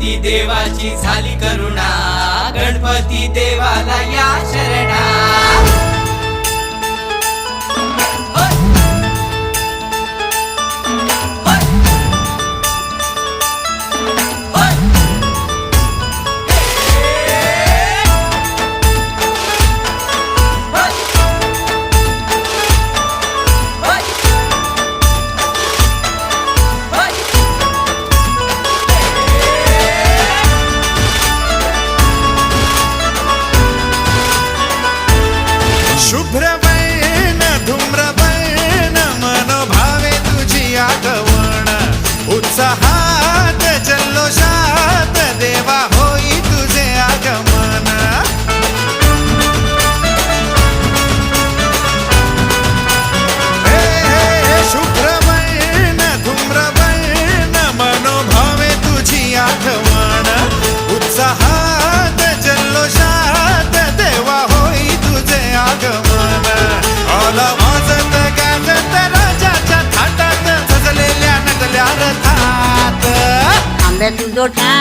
गणपती देवाची झाली करुणा, गणपती देवाला या शरणा। शुभ्रवर्ण धूम्रवर्ण मनोभावे तुझी आगमन, उत्साहात जल्लोषात देवा होई तुझे आगमन। हे शुभ्रवर्ण धूम्रवर्ण मनोभावे तुझी आगमन, उत्साहात जल्लोषात देवा होई तुझे आगमन। आला वाजत गाजत राजाच्या थाटात, सजलेल्या नटल्या रथात। आंब्यातून दोठा